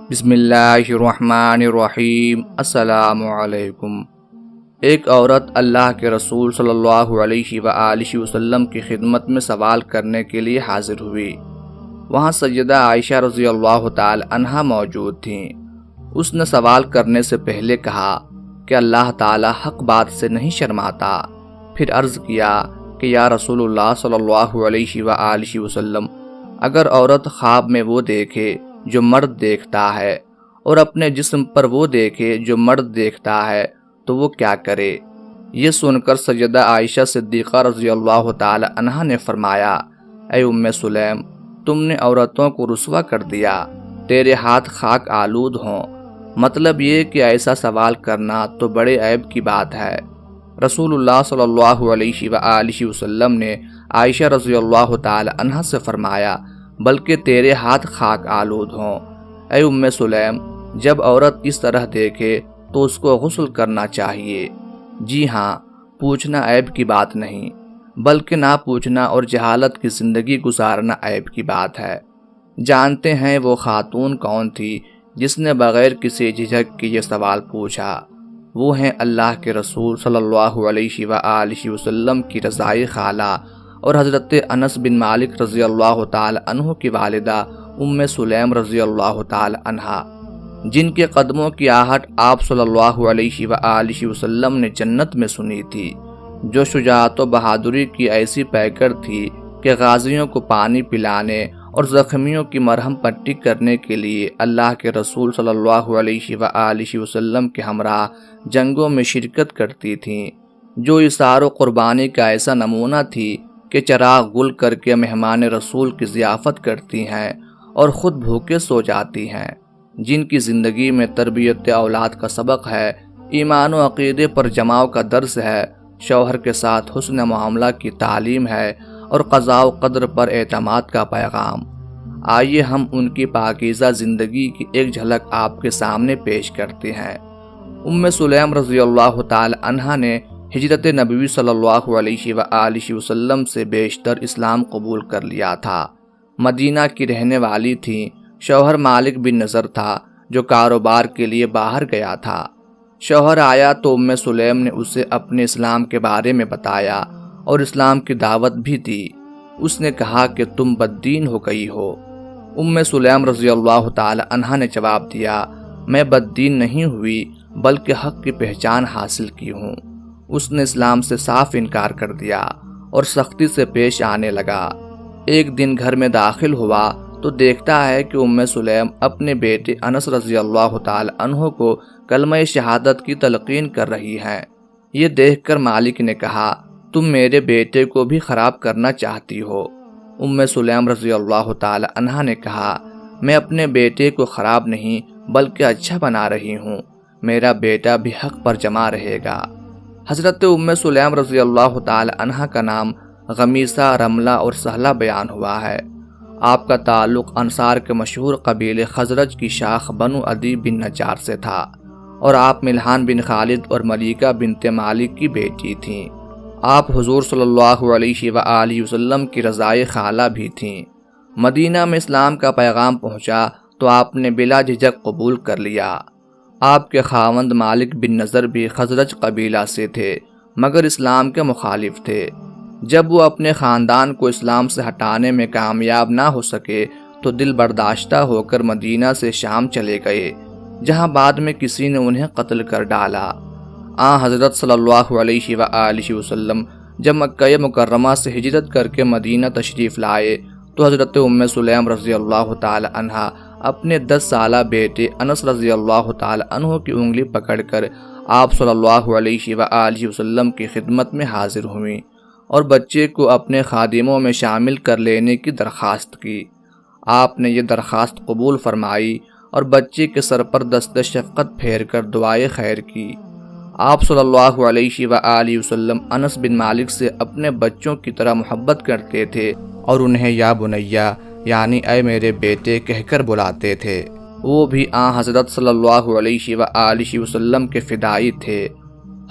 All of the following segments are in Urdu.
بسم اللہ الرحمن الرحیم۔ السلام علیکم۔ ایک عورت اللہ کے رسول صلی اللہ علیہ وآلہ وسلم کی خدمت میں سوال کرنے کے لیے حاضر ہوئی۔ وہاں سیدہ عائشہ رضی اللہ تعالی عنہا موجود تھیں۔ اس نے سوال کرنے سے پہلے کہا کہ اللہ تعالی حق بات سے نہیں شرماتا، پھر عرض کیا کہ یا رسول اللہ صلی اللہ علیہ وآلہ وسلم، اگر عورت خواب میں وہ دیکھے جو مرد دیکھتا ہے اور اپنے جسم پر وہ دیکھے جو مرد دیکھتا ہے تو وہ کیا کرے؟ یہ سن کر سیدہ عائشہ صدیقہ رضی اللہ تعالی عنہا نے فرمایا، اے ام سلیم، تم نے عورتوں کو رسوا کر دیا، تیرے ہاتھ خاک آلود ہوں۔ مطلب یہ کہ ایسا سوال کرنا تو بڑے عیب کی بات ہے۔ رسول اللہ صلی اللہ علیہ وآلہ وسلم نے عائشہ رضی اللہ تعالی عنہا سے فرمایا، بلکہ تیرے ہاتھ خاک آلود ہوں۔ اے ام سلیم، جب عورت اس طرح دیکھے تو اس کو غسل کرنا چاہیے۔ جی ہاں، پوچھنا عیب کی بات نہیں، بلکہ نہ پوچھنا اور جہالت کی زندگی گزارنا عیب کی بات ہے۔ جانتے ہیں وہ خاتون کون تھی جس نے بغیر کسی جھجک کے یہ سوال پوچھا؟ وہ ہیں اللہ کے رسول صلی اللہ علیہ وآلہ وسلم کی رضائی خالہ اور حضرت انس بن مالک رضی اللہ تعالی عنہ کی والدہ ام سلیم رضی اللہ تعالی عنہا، جن کے قدموں کی آہٹ آپ صلی اللہ علیہ وآلہ وسلم نے جنت میں سنی تھی، جو شجاعت و بہادری کی ایسی پیکر تھی کہ غازیوں کو پانی پلانے اور زخمیوں کی مرہم پٹی کرنے کے لیے اللہ کے رسول صلی اللہ علیہ وآلہ وسلم کے ہمراہ جنگوں میں شرکت کرتی تھیں، جو اثار و قربانی کا ایسا نمونہ تھی کہ چراغ گل کر کے مہمان رسول کی ضیافت کرتی ہیں اور خود بھوکے سو جاتی ہیں، جن کی زندگی میں تربیت اولاد کا سبق ہے، ایمان و عقیدے پر جماؤ کا درس ہے، شوہر کے ساتھ حسن معاملہ کی تعلیم ہے اور قضاء و قدر پر اعتماد کا پیغام۔ آئیے ہم ان کی پاکیزہ زندگی کی ایک جھلک آپ کے سامنے پیش کرتے ہیں۔ ام سلیم رضی اللہ تعالی عنہا نے ہجرت نبوی صلی اللہ علیہ وآلہ وسلم سے بیشتر اسلام قبول کر لیا تھا۔ مدینہ کی رہنے والی تھیں۔ شوہر مالک بن نضر تھا جو کاروبار کے لیے باہر گیا تھا۔ شوہر آیا تو ام سلیم نے اسے اپنے اسلام کے بارے میں بتایا اور اسلام کی دعوت بھی دی۔ اس نے کہا کہ تم بددین ہو گئی ہو۔ ام سلیم رضی اللہ تعالی عنہا نے جواب دیا، میں بددین نہیں ہوئی بلکہ حق کی پہچان حاصل کی ہوں۔ اس نے اسلام سے صاف انکار کر دیا اور سختی سے پیش آنے لگا۔ ایک دن گھر میں داخل ہوا تو دیکھتا ہے کہ ام سلیم اپنے بیٹے انس رضی اللہ تعالی عنہ کو کلمہ شہادت کی تلقین کر رہی ہیں۔ یہ دیکھ کر مالک نے کہا، تم میرے بیٹے کو بھی خراب کرنا چاہتی ہو؟ ام سلیم رضی اللہ تعالی عنہ نے کہا، میں اپنے بیٹے کو خراب نہیں بلکہ اچھا بنا رہی ہوں، میرا بیٹا بھی حق پر جمع رہے گا۔ حضرت ام سلیم رضی اللہ تعالی عنہ کا نام غمیسہ، رملہ اور سہلہ بیان ہوا ہے۔ آپ کا تعلق انصار کے مشہور قبیلے خزرج کی شاخ بنو عدی بن نجار سے تھا اور آپ ملحان بن خالد اور ملیکہ بنت مالک کی بیٹی تھیں۔ آپ حضور صلی اللہ علیہ وآلہ وسلم کی رضائی خالہ بھی تھیں۔ مدینہ میں اسلام کا پیغام پہنچا تو آپ نے بلا جھجک قبول کر لیا۔ آپ کے خاوند مالک بن نضر بھی خزرج قبیلہ سے تھے مگر اسلام کے مخالف تھے۔ جب وہ اپنے خاندان کو اسلام سے ہٹانے میں کامیاب نہ ہو سکے تو دل برداشتہ ہو کر مدینہ سے شام چلے گئے، جہاں بعد میں کسی نے انہیں قتل کر ڈالا۔ حضرت صلی اللہ علیہ وآلہ وسلم جب مکہ مکرمہ سے ہجرت کر کے مدینہ تشریف لائے تو حضرت ام سلیم رضی اللہ تعالی عنہا اپنے 10 سالہ بیٹے انس رضی اللہ تعالی عنہ کی انگلی پکڑ کر آپ صلی اللہ علیہ وآلہ وسلم کی خدمت میں حاضر ہوئیں اور بچے کو اپنے خادموں میں شامل کر لینے کی درخواست کی۔ آپ نے یہ درخواست قبول فرمائی اور بچے کے سر پر دست شفقت پھیر کر دعائے خیر کی۔ آپ صلی اللہ علیہ وآلہ وسلم انس بن مالک سے اپنے بچوں کی طرح محبت کرتے تھے اور انہیں یا بنیا یعنی اے میرے بیٹے کہہ کر بلاتے تھے۔ وہ بھی حضرت صلی اللہ علیہ وآلہ وسلم کے فدائی تھے۔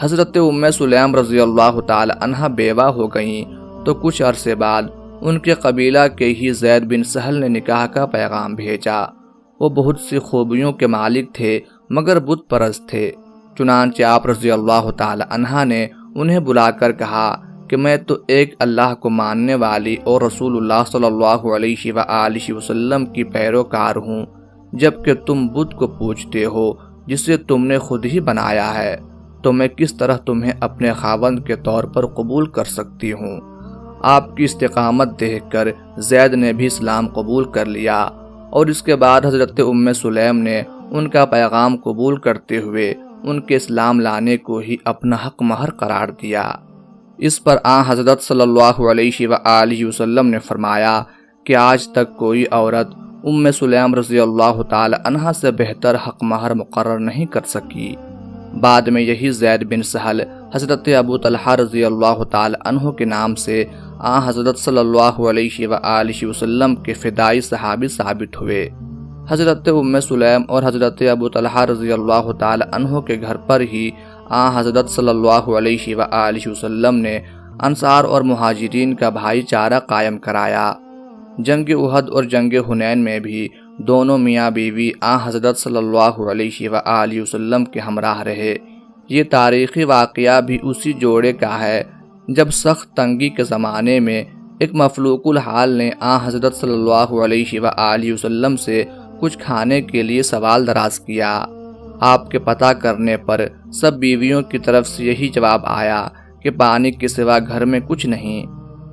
حضرت ام سلیم رضی اللہ تعالی عنہ بیوہ ہو گئیں تو کچھ عرصے بعد ان کے قبیلہ کے ہی زید بن سہل نے نکاح کا پیغام بھیجا۔ وہ بہت سی خوبیوں کے مالک تھے مگر بت پرست تھے۔ چنانچہ آپ رضی اللہ تعالی عنہ نے انہیں بلا کر کہا کہ میں تو ایک اللہ کو ماننے والی اور رسول اللہ صلی اللہ علیہ وآلہ وسلم کی پیروکار ہوں، جبکہ تم بت کو پوجتے ہو جسے تم نے خود ہی بنایا ہے، تو میں کس طرح تمہیں اپنے خاوند کے طور پر قبول کر سکتی ہوں؟ آپ کی استقامت دیکھ کر زید نے بھی اسلام قبول کر لیا، اور اس کے بعد حضرت ام سلیم نے ان کا پیغام قبول کرتے ہوئے ان کے اسلام لانے کو ہی اپنا حق مہر قرار دیا۔ اس پر آن حضرت صلی اللہ علیہ وآلہ وسلم نے فرمایا کہ آج تک کوئی عورت ام سلیم رضی اللہ تعالی عنہ سے بہتر حق مہر مقرر نہیں کر سکی۔ بعد میں یہی زید بن سہل حضرت ابو طلحہ رضی اللہ تعالی عنہ کے نام سے آن حضرت صلی اللہ علیہ وآلہ وسلم کے فدائی صحابی ثابت ہوئے۔ حضرت ام سلیم اور حضرت ابو طلحہ رضی اللہ تعالی عنہ کے گھر پر ہی آن حضرت صلی اللہ علیہ وآلہ وسلم نے انصار اور مہاجرین کا بھائی چارہ قائم کرایا۔ جنگ احد اور جنگ حنین میں بھی دونوں میاں بیوی آن حضرت صلی اللہ علیہ وآلہ وسلم کے ہمراہ رہے۔ یہ تاریخی واقعہ بھی اسی جوڑے کا ہے جب سخت تنگی کے زمانے میں ایک مفلوق الحال نے آن حضرت صلی اللہ علیہ وآلہ وسلم سے کچھ کھانے کے لیے سوال دراز کیا۔ آپ کے پتہ کرنے پر سب بیویوں کی طرف سے یہی جواب آیا کہ پانی کے سوا گھر میں کچھ نہیں۔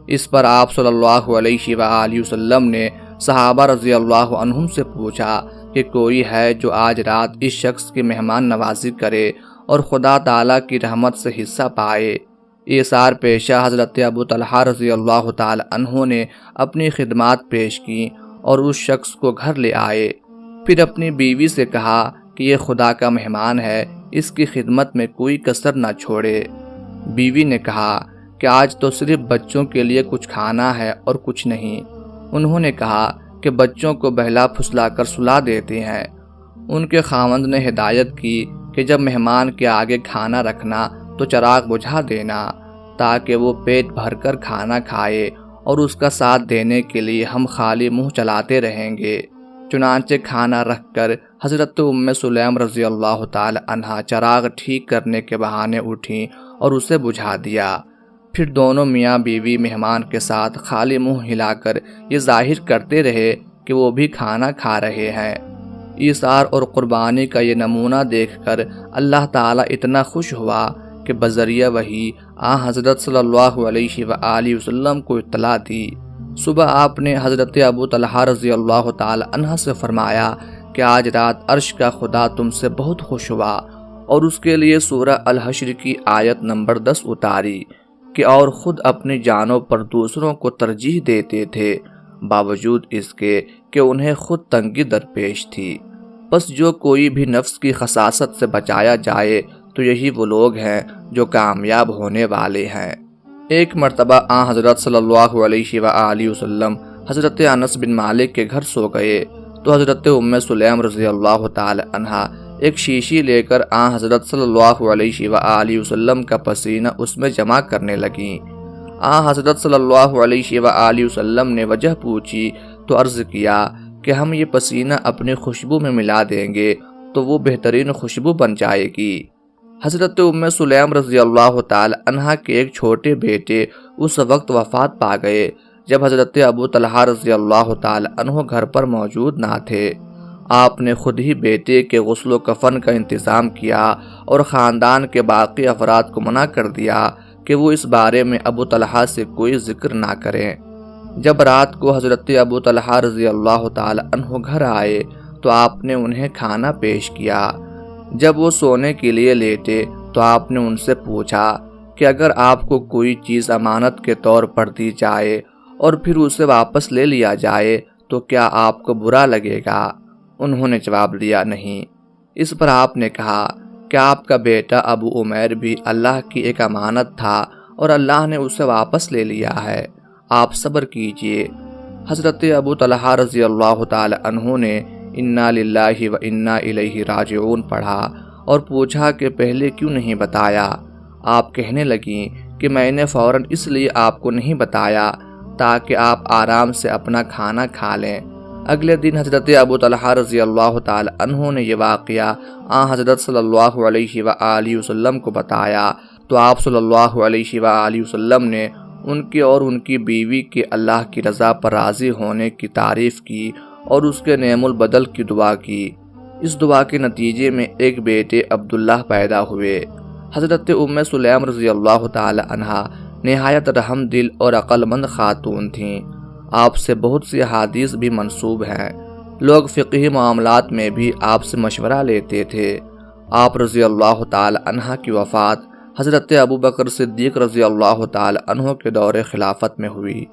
اس پر آپ صلی اللہ علیہ وآلہ وسلم نے صحابہ رضی اللہ عنہم سے پوچھا کہ کوئی ہے جو آج رات اس شخص کی مہمان نوازی کرے اور خدا تعالیٰ کی رحمت سے حصہ پائے۔ ایثار پیشہ حضرت ابو طلحہ رضی اللہ تعالی عنہ نے اپنی خدمات پیش کی اور اس شخص کو گھر لے آئے۔ پھر اپنی بیوی سے کہا کہ یہ خدا کا مہمان ہے، اس کی خدمت میں کوئی کسر نہ چھوڑے۔ بیوی نے کہا کہ آج تو صرف بچوں کے لیے کچھ کھانا ہے اور کچھ نہیں۔ انہوں نے کہا کہ بچوں کو بہلا پھسلا کر سلا دیتے ہیں۔ ان کے خاوند نے ہدایت کی کہ جب مہمان کے آگے کھانا رکھنا تو چراغ بجھا دینا تاکہ وہ پیٹ بھر کر کھانا کھائے اور اس کا ساتھ دینے کے لیے ہم خالی منہ چلاتے رہیں گے۔ چنانچہ کھانا رکھ کر حضرت ام سلیم رضی اللہ تعالی عنہا چراغ ٹھیک کرنے کے بہانے اٹھیں اور اسے بجھا دیا۔ پھر دونوں میاں بیوی مہمان کے ساتھ خالی منہ ہلا کر یہ ظاہر کرتے رہے کہ وہ بھی کھانا کھا رہے ہیں۔ ایثار اور قربانی کا یہ نمونہ دیکھ کر اللہ تعالیٰ اتنا خوش ہوا کہ بذریعہ وحی حضرت صلی اللہ علیہ وآلہ وسلم کو اطلاع دی۔ صبح آپ نے حضرت ابو طلحہ رضی اللہ تعالی عنہ سے فرمایا کہ آج رات عرش کا خدا تم سے بہت خوش ہوا، اور اس کے لیے سورہ الحشر کی آیت نمبر 10 اتاری کہ اور خود اپنی جانوں پر دوسروں کو ترجیح دیتے تھے باوجود اس کے کہ انہیں خود تنگی درپیش تھی۔ بس جو کوئی بھی نفس کی خساست سے بچایا جائے تو یہی وہ لوگ ہیں جو کامیاب ہونے والے ہیں۔ ایک مرتبہ حضرت صلی اللہ علیہ وآلہ وسلم حضرت انس بن مالک کے گھر سو گئے تو حضرت ام سلیم رضی اللہ تعالی عنہا ایک شیشی لے کر حضرت صلی اللہ علیہ وآلہ وسلم کا پسینہ اس میں جمع کرنے لگیں۔ حضرت صلی اللہ علیہ وآلہ وسلم نے وجہ پوچھی تو عرض کیا کہ ہم یہ پسینہ اپنی خوشبو میں ملا دیں گے تو وہ بہترین خوشبو بن جائے گی۔ حضرت ام سلیم رضی اللہ تعالی عنہ کے ایک چھوٹے بیٹے اس وقت وفات پا گئے جب حضرت ابو طلحہ رضی اللہ تعالی عنہ گھر پر موجود نہ تھے۔ آپ نے خود ہی بیٹے کے غسل و کفن کا انتظام کیا اور خاندان کے باقی افراد کو منع کر دیا کہ وہ اس بارے میں ابو طلحہ سے کوئی ذکر نہ کریں۔ جب رات کو حضرت ابو طلحہ رضی اللہ تعالی عنہ گھر آئے تو آپ نے انہیں کھانا پیش کیا۔ جب وہ سونے کے لیے لیٹے تو آپ نے ان سے پوچھا کہ اگر آپ کو کوئی چیز امانت کے طور پر دی جائے اور پھر اسے واپس لے لیا جائے تو کیا آپ کو برا لگے گا؟ انہوں نے جواب دیا نہیں۔ اس پر آپ نے کہا کہ آپ کا بیٹا ابو عمیر بھی اللہ کی ایک امانت تھا اور اللہ نے اسے واپس لے لیا ہے، آپ صبر کیجئے۔ حضرت ابو طلحہ رضی اللہ تعالی عنہ نے انا للہ و انا الیہ راجعون پڑھا اور پوچھا کہ پہلے کیوں نہیں بتایا؟ آپ کہنے لگیں کہ میں نے فوراً اس لیے آپ کو نہیں بتایا تاکہ آپ آرام سے اپنا کھانا کھا لیں، اگلے دن حضرت ابو طلحہ رضی اللہ تعالی عنہ نے یہ واقعہ حضرت صلی اللہ علیہ وآلہ وسلم کو بتایا تو آپ صلی اللہ علیہ وآلہ وسلم نے ان کے اور ان کی بیوی کے اللہ کی رضا پر راضی ہونے کی تعریف کی اور اس کے نعم البدل کی دعا کی۔ اس دعا کے نتیجے میں ایک بیٹے عبداللہ پیدا ہوئے۔ حضرت ام سلیم رضی اللہ تعالی عنہا نہایت رحم دل اور عقل مند خاتون تھیں۔ آپ سے بہت سی احادیث بھی منسوب ہیں۔ لوگ فقہی معاملات میں بھی آپ سے مشورہ لیتے تھے۔ آپ رضی اللہ تعالی عنہ کی وفات حضرت ابوبکر صدیق رضی اللہ تعالی عنہ کے دور خلافت میں ہوئی۔